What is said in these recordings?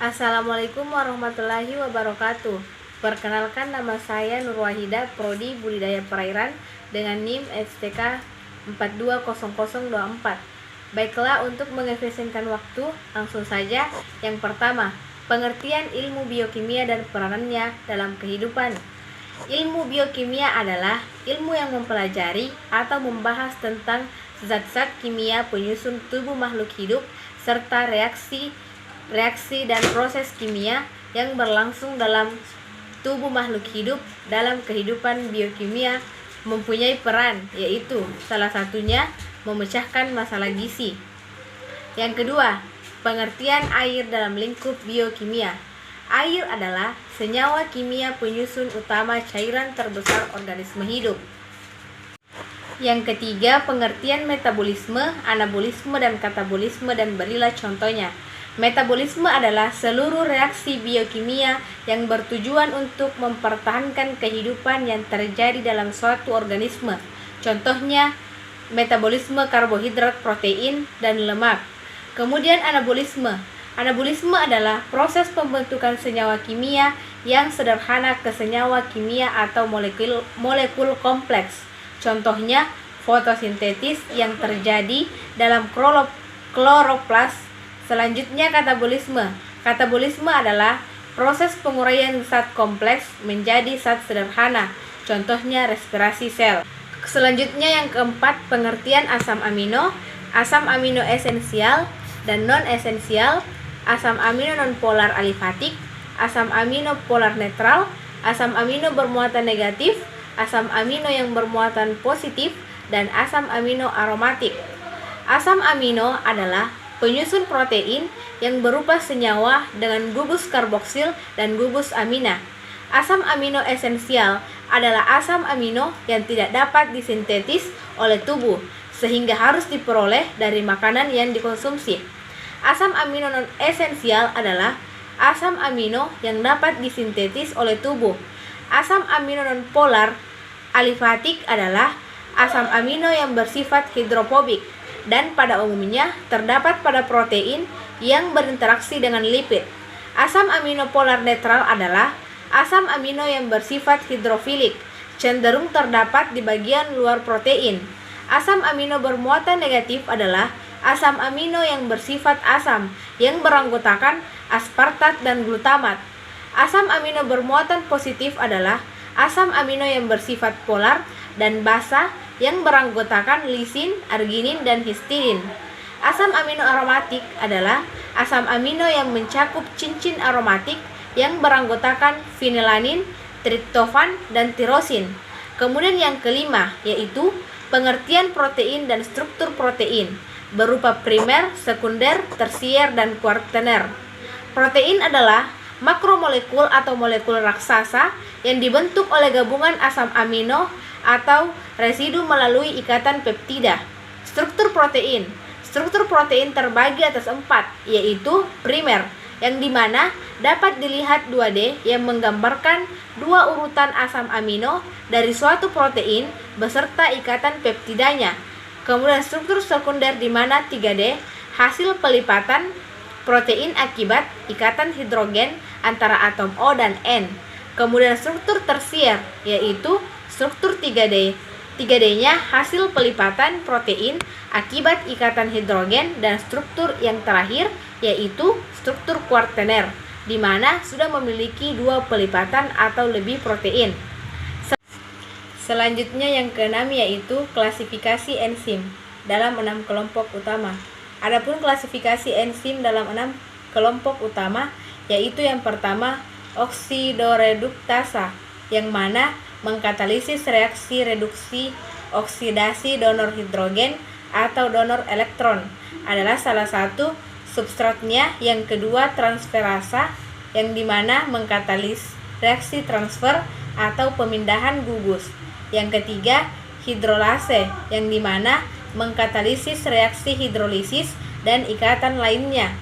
Assalamualaikum warahmatullahi wabarakatuh. Perkenalkan, nama saya Nur Wahida, Prodi Budidaya Perairan dengan NIM STK 420024. Baiklah, untuk mengefisienkan waktu, langsung saja. Yang pertama, pengertian ilmu biokimia dan peranannya dalam kehidupan. Ilmu biokimia adalah ilmu yang mempelajari atau membahas tentang zat-zat kimia penyusun tubuh makhluk hidup serta reaksi dan proses kimia yang berlangsung dalam tubuh makhluk hidup. Dalam kehidupan, biokimia mempunyai peran, yaitu salah satunya memecahkan masalah gizi. Yang kedua, pengertian air dalam lingkup biokimia. Air adalah senyawa kimia penyusun utama cairan terbesar organisme hidup. Yang ketiga, pengertian metabolisme, anabolisme, dan katabolisme, dan berilah contohnya. Metabolisme adalah seluruh reaksi biokimia yang bertujuan untuk mempertahankan kehidupan yang terjadi dalam suatu organisme. Contohnya, metabolisme karbohidrat, protein, dan lemak. Kemudian anabolisme. Anabolisme adalah proses pembentukan senyawa kimia yang sederhana ke senyawa kimia atau molekul kompleks. Contohnya, fotosintesis yang terjadi dalam kloroplas. Selanjutnya, katabolisme. Katabolisme adalah proses penguraian zat kompleks menjadi zat sederhana. Contohnya, respirasi sel. Selanjutnya, yang keempat, pengertian asam amino esensial dan non esensial, asam amino non-polar alifatik, asam amino polar netral, asam amino bermuatan negatif, asam amino yang bermuatan positif, dan asam amino aromatik. Asam amino adalah penyusun protein yang berupa senyawa dengan gugus karboksil dan gugus amina. Asam amino esensial adalah asam amino yang tidak dapat disintetis oleh tubuh, sehingga harus diperoleh dari makanan yang dikonsumsi. Asam amino non-esensial adalah asam amino yang dapat disintetis oleh tubuh. Asam amino non-polar alifatik adalah asam amino yang bersifat hidrofobik dan pada umumnya terdapat pada protein yang berinteraksi dengan lipid. Asam amino polar netral adalah asam amino yang bersifat hidrofilik, cenderung terdapat di bagian luar protein. Asam amino bermuatan negatif adalah asam amino yang bersifat asam yang beranggotakan aspartat dan glutamat. Asam amino bermuatan positif adalah asam amino yang bersifat polar dan basa yang beranggotakan lisin, arginin, dan histidin. Asam amino aromatik adalah asam amino yang mencakup cincin aromatik yang beranggotakan fenilanin, triptofan, dan tirosin. Kemudian yang kelima, yaitu pengertian protein dan struktur protein berupa primer, sekunder, tersier, dan kuartener. Protein adalah makromolekul atau molekul raksasa yang dibentuk oleh gabungan asam amino atau residu melalui ikatan peptida. Struktur protein terbagi atas 4, yaitu primer, yang dimana dapat dilihat 2D yang menggambarkan dua urutan asam amino dari suatu protein beserta ikatan peptidanya. Kemudian struktur sekunder di mana 3D hasil pelipatan protein akibat ikatan hidrogen antara atom O dan N. Kemudian struktur tersier, yaitu struktur 3D. 3D-nya hasil pelipatan protein akibat ikatan hidrogen, dan struktur yang terakhir yaitu struktur kuartener, di mana sudah memiliki dua pelipatan atau lebih protein. Selanjutnya yang keenam, yaitu klasifikasi enzim dalam 6 kelompok utama. Adapun klasifikasi enzim dalam 6 kelompok utama, yaitu yang pertama oksidoreduktasa, yang mana mengkatalisis reaksi reduksi oksidasi donor hidrogen atau donor elektron adalah salah satu substratnya. Yang kedua transferasa, yang dimana mengkatalis reaksi transfer atau pemindahan gugus. Yang ketiga hidrolase, yang dimana mengkatalisis reaksi hidrolisis dan ikatan lainnya.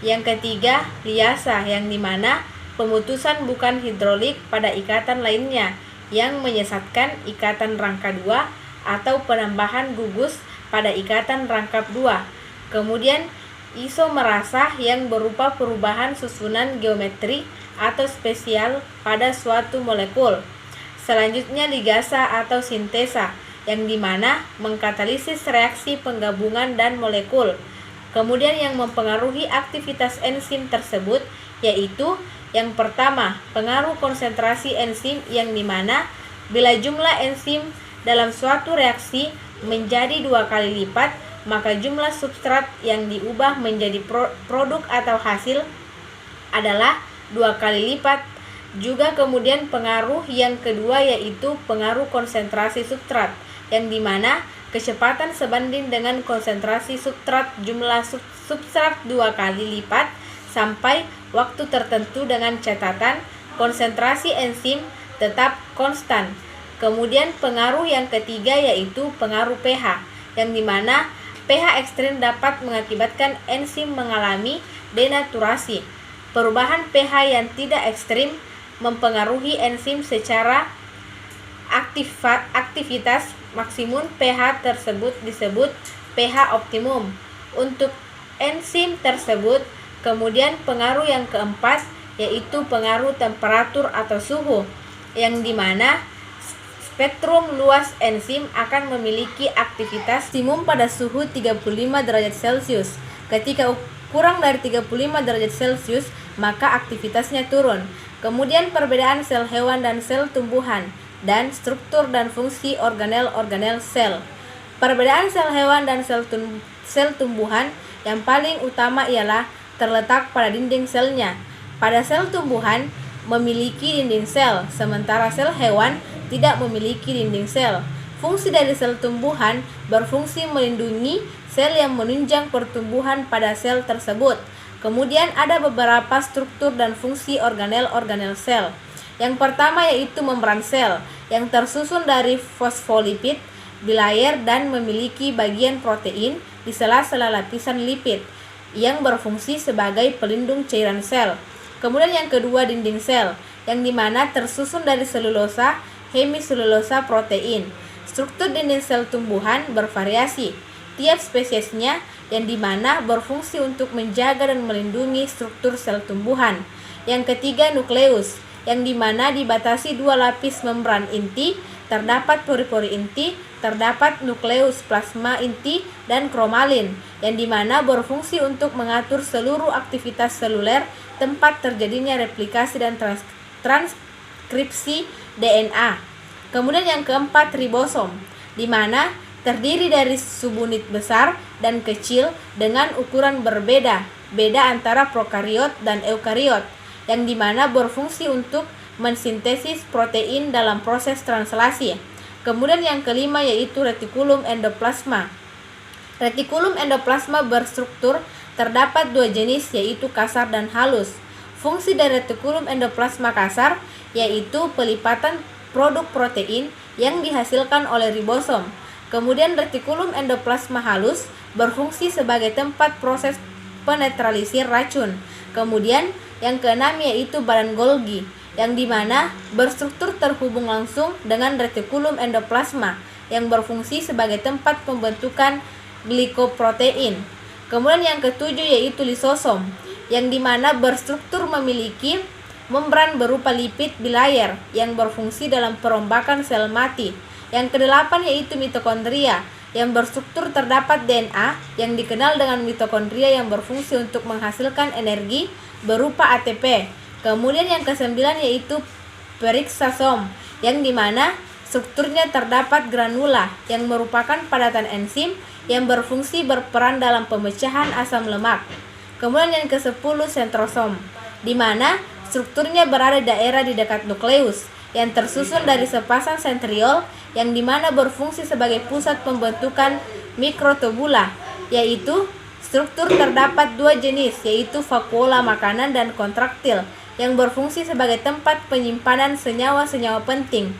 Yang ketiga liasa, yang dimana pemutusan bukan hidrolik pada ikatan lainnya yang menyesatkan ikatan rangka 2 atau penambahan gugus pada ikatan rangkap 2. Kemudian isomerasa yang berupa perubahan susunan geometri atau spesial pada suatu molekul. Selanjutnya ligasa atau sintesa, yang dimana mengkatalisis reaksi penggabungan dan molekul. Kemudian yang mempengaruhi aktivitas enzim tersebut yaitu yang pertama, pengaruh konsentrasi enzim, yang dimana bila jumlah enzim dalam suatu reaksi menjadi 2 kali lipat, maka jumlah substrat yang diubah menjadi produk atau hasil adalah 2 kali lipat. Juga kemudian pengaruh yang kedua yaitu pengaruh konsentrasi substrat, yang dimana kecepatan sebanding dengan konsentrasi substrat jumlah substrat 2 kali lipat sampai waktu tertentu dengan catatan konsentrasi enzim tetap konstan. Kemudian pengaruh yang ketiga yaitu pengaruh pH, yang dimana pH ekstrim dapat mengakibatkan enzim mengalami denaturasi. Perubahan pH yang tidak ekstrim mempengaruhi enzim secara aktivitas maksimum pH tersebut disebut pH optimum untuk enzim tersebut. Kemudian pengaruh yang keempat yaitu pengaruh temperatur atau suhu, yang dimana spektrum luas enzim akan memiliki aktivitas maksimum pada suhu 35 derajat Celcius. Ketika kurang dari 35 derajat Celcius, maka aktivitasnya turun. Kemudian perbedaan sel hewan dan sel tumbuhan, dan struktur dan fungsi organel-organel sel. Perbedaan sel hewan dan sel tumbuhan yang paling utama ialah terletak pada dinding selnya. Pada sel tumbuhan memiliki dinding sel, sementara sel hewan tidak memiliki dinding sel. Fungsi dari sel tumbuhan berfungsi melindungi sel yang menunjang pertumbuhan pada sel tersebut. Kemudian ada beberapa struktur dan fungsi organel-organel sel. Yang pertama yaitu membran sel, yang tersusun dari fosfolipid bilayer dan memiliki bagian protein di sela-sela lapisan lipid yang berfungsi sebagai pelindung cairan sel. Kemudian yang kedua dinding sel, yang dimana tersusun dari selulosa, hemiselulosa, protein. Struktur dinding sel tumbuhan bervariasi tiap spesiesnya, yang dimana berfungsi untuk menjaga dan melindungi struktur sel tumbuhan. Yang ketiga nukleus, yang dimana dibatasi 2 lapis membran inti, terdapat pori-pori inti, terdapat nukleus plasma inti dan kromalin, yang dimana berfungsi untuk mengatur seluruh aktivitas seluler, tempat terjadinya replikasi dan transkripsi DNA. Kemudian yang keempat ribosom, di mana terdiri dari subunit besar dan kecil dengan ukuran berbeda antara prokariot dan eukariot, yang dimana berfungsi untuk mensintesis protein dalam proses translasi. Kemudian yang kelima yaitu retikulum endoplasma. Retikulum endoplasma berstruktur terdapat 2 jenis yaitu kasar dan halus. Fungsi dari retikulum endoplasma kasar yaitu pelipatan produk protein yang dihasilkan oleh ribosom. Kemudian retikulum endoplasma halus berfungsi sebagai tempat proses penetralisir racun. Kemudian yang keenam yaitu badan Golgi, yang dimana berstruktur terhubung langsung dengan retikulum endoplasma yang berfungsi sebagai tempat pembentukan glikoprotein. Kemudian yang ketujuh yaitu lisosom, yang dimana berstruktur memiliki membran berupa lipid bilayer yang berfungsi dalam perombakan sel mati. Yang kedelapan yaitu mitokondria, yang berstruktur terdapat DNA yang dikenal dengan mitokondria yang berfungsi untuk menghasilkan energi berupa ATP. Kemudian yang kesembilan yaitu periksasom, yang dimana strukturnya terdapat granula yang merupakan padatan enzim yang berfungsi berperan dalam pemecahan asam lemak. Kemudian yang ke-10 sentrosom, di mana strukturnya berada daerah di dekat nukleus yang tersusun dari sepasang sentriol yang dimana berfungsi sebagai pusat pembentukan mikrotubula, yaitu struktur terdapat 2 jenis yaitu vakuola makanan dan kontraktil yang berfungsi sebagai tempat penyimpanan senyawa-senyawa penting.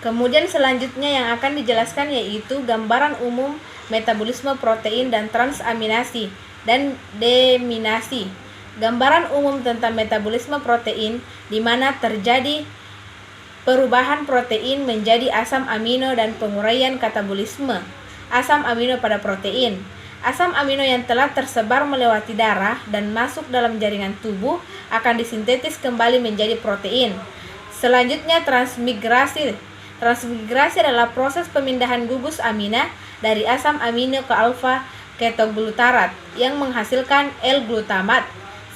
Kemudian selanjutnya yang akan dijelaskan yaitu gambaran umum metabolisme protein dan transaminasi dan deaminasi. Gambaran umum tentang metabolisme protein di mana terjadi perubahan protein menjadi asam amino dan penguraian katabolisme asam amino pada protein. Asam amino yang telah tersebar melewati darah dan masuk dalam jaringan tubuh akan disintetis kembali menjadi protein. Selanjutnya transmigrasi. Transmigrasi adalah proses pemindahan gugus amina dari asam amino ke alfa ketoglutarat yang menghasilkan L-glutamat.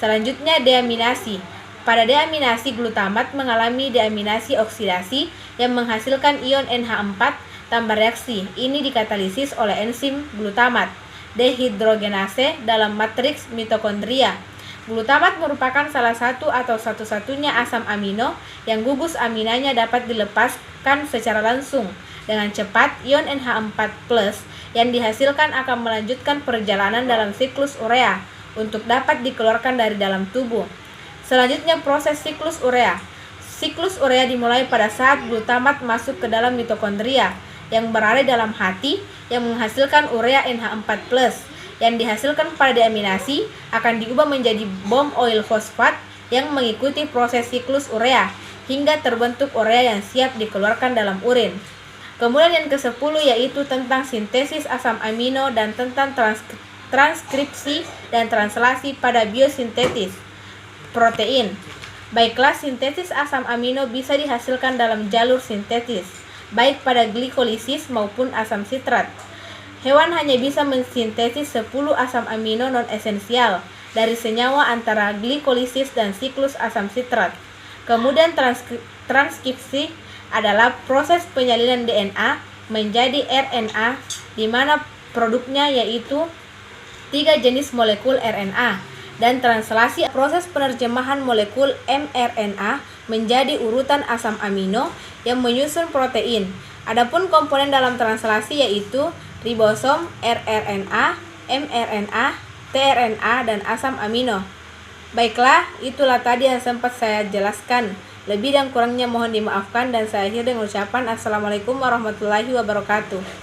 Selanjutnya deaminasi. Pada deaminasi, glutamat mengalami deaminasi oksidasi yang menghasilkan ion NH4 tambah reaksi. Ini dikatalisis oleh enzim glutamat dehidrogenase dalam matriks mitokondria. Glutamat merupakan salah satu atau satu-satunya asam amino yang gugus aminanya dapat dilepaskan secara langsung. Dengan cepat, ion NH4+ yang dihasilkan akan melanjutkan perjalanan dalam siklus urea untuk dapat dikeluarkan dari dalam tubuh. Selanjutnya proses siklus urea. Siklus urea dimulai pada saat glutamat masuk ke dalam mitokondria yang berada dalam hati yang menghasilkan urea NH4+ yang dihasilkan pada deaminasi akan diubah menjadi bom oil fosfat yang mengikuti proses siklus urea hingga terbentuk urea yang siap dikeluarkan dalam urin. Kemudian yang ke-10 yaitu tentang sintesis asam amino dan tentang transkripsi dan translasi pada biosintetis protein. Baiklah, sintesis asam amino bisa dihasilkan dalam jalur sintetis, baik pada glikolisis maupun asam sitrat. Hewan hanya bisa mensintesis 10 asam amino non-esensial dari senyawa antara glikolisis dan siklus asam sitrat. Kemudian transkripsi adalah proses penyalinan DNA menjadi RNA di mana produknya yaitu 3 jenis molekul RNA, dan translasi proses penerjemahan molekul mRNA menjadi urutan asam amino yang menyusun protein. Adapun komponen dalam translasi yaitu ribosom, rRNA, mRNA, tRNA, dan asam amino. Baiklah, itulah tadi yang sempat saya jelaskan. Lebih dan kurangnya mohon dimaafkan dan saya akhiri dengan ucapan Assalamualaikum warahmatullahi wabarakatuh.